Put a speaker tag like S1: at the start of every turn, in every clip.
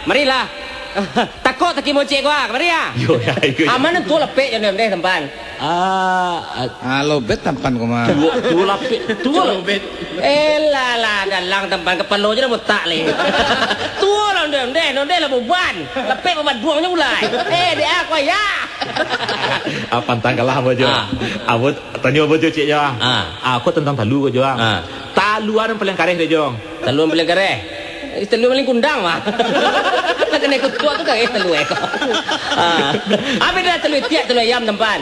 S1: marilah. Takut tak kimo cek gua, mari ya.
S2: Yo ya.
S1: Mana tu lepek yang deh tempan.
S3: Lobet tampan ko mah.
S2: Tua lapik, tua lobet.
S1: Lah dalang tempan kepala je dah botak le. Tua lah deh lah beban. Lepek beban buangnya mulai. Dia aku ya.
S2: Pantang kalah apa je. Abot tanya apa je cik je. Aku tentang talu ke je. Taluan yang paling kareh dia je.
S1: Taluan paling kareh. Telu paling kundang mah. Nak kena ikut tua tu kan telu ekor. Apa dah telu tiap telu ayam tempan.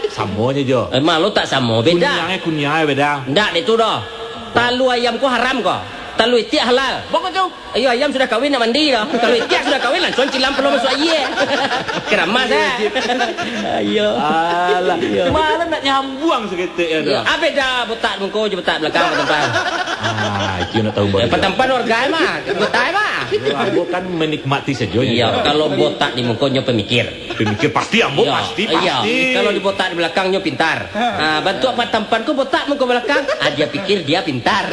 S2: Samanya je.
S1: Malu tak sama beda.
S2: Kunyai beda.
S1: Ndak itu dah. Talu ayam ku haram kau. Talu tiap halal. Pokok tu. Ayo ayam sudah kahwin nak mandi dah. Talu tiap sudah kahwin langsung cilam perlu masuk air. Keramas Ayo.
S2: Alah. Malah nak nyambuang seketik ya dah.
S1: Apa dah botak muka je botak belakang tempan.
S2: Itu nak tahu baru.
S1: Tempan organ mah, botak mah.
S2: Ambo kan menikmati saja.
S1: Iya, kalau botak di mukanya pemikir.
S2: Pemikir pasti ambo pasti.
S1: Iya, kalau di botak di belakangnya pintar. Bantu apa tampanku botak muka belakang, dia pikir dia pintar.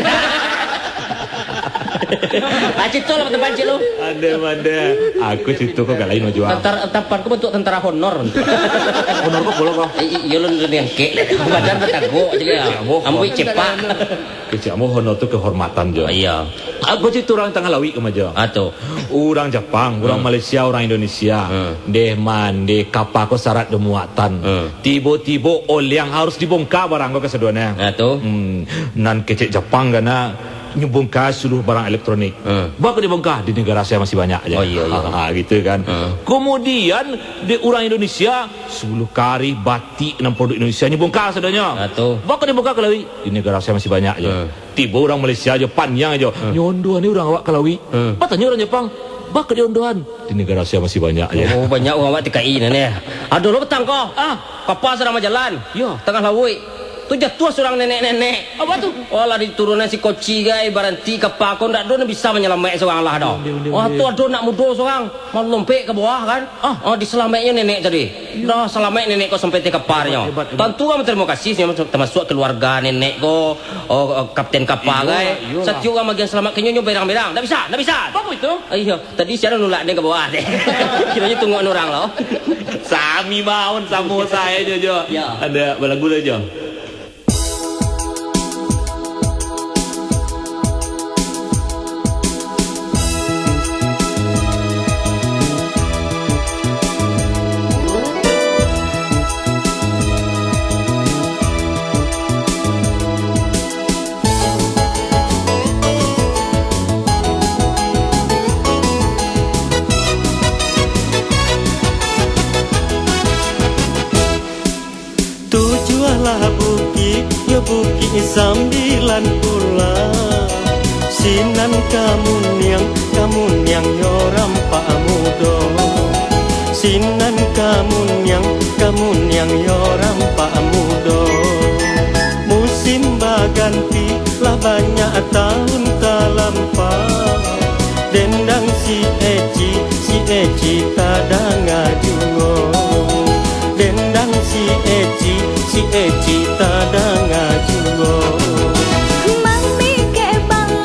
S1: Cik tu lah tempat cik lu.
S2: Ada. Aku situ kok gak lain mau jual.
S1: Tampanku bentuk tentara honor.
S2: Honor kok boleh kok.
S1: Iya lu yang kek. Badan bertaguk jadi. Ambil cepat.
S2: Kecakmu honor tu kehormatan je.
S1: Iya.
S2: Aku situ orang tengah lawi ke maja.
S1: Atau
S2: orang Jepang, orang Malaysia, orang Indonesia. Deh mandi kapal ko syarat demuatan. Tiba-tiba yang harus dibongkar barang ko keseduannya.
S1: Atau
S2: nan kecek Jepang kana nyebongkar seluruh barang elektronik. Bakal dibongkar di negara saya masih banyak aja.
S1: Oh iya.
S2: Gitu kan. Kemudian di orang Indonesia 10 kari batik 6 produk Indonesia nyebongkar sedanya. Bakal dibongkar ke Lawi di negara saya masih banyak aja. Tiba orang Malaysia aja panjang aja. Nyondohan ni orang awak ke Lawi. Patanya orang Jepang bakal diondohan di negara saya masih banyak aja.
S1: Oh banyak orang awak TKI ni. Aduh lo petang kau. Kapal sedang jalan. Ya. Tengah Lawi. Tu jatuh seorang nenek-nenek. Apa tu? Walah diturunan si koci gai baranti kapal kau ndak ada bisa menyelamat seorang lah dah. Wah tu ada nak muda seorang mau lompat ke bawah kan. Diselamatnya nenek tadi. Dah selamat nenek kau sampai ke kapalnya. Tentu kami terima kasih termasuk keluarga nenek kau, kapten kapal gai. Satu orang bagian selamat kenyonyo berang-berang. Ndak bisa. Apa itu? Iya, tadi siapa nolak dia ke bawah deh. Kiranya tunggu orang loh.
S2: Sami maun sama saya je. Ada lagu aja.
S4: Bukit 9 bulan sinan kamu yang nyoram pak mudo sinan kamu yang nyoram pak mudo musim baganti lah banyak tahun talampau dendang si Eci kadang ngajungo dendang si Eci kadang ngajungo.
S5: Lagu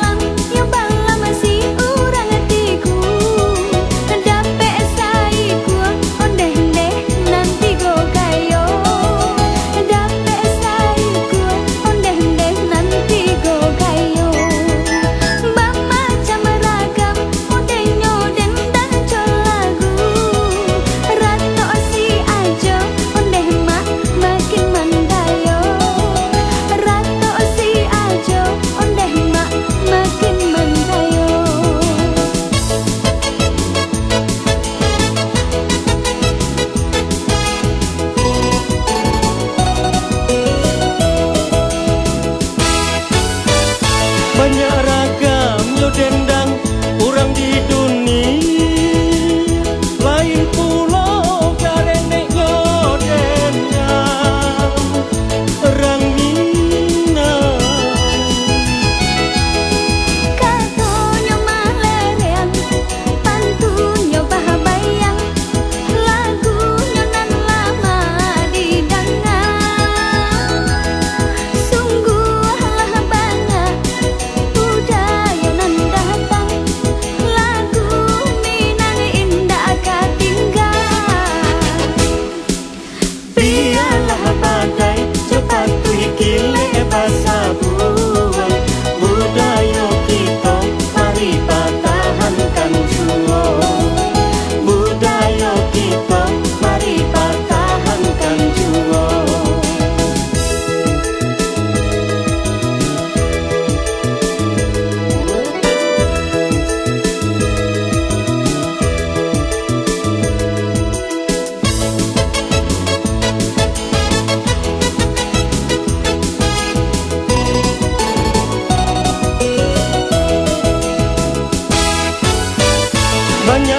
S4: banyak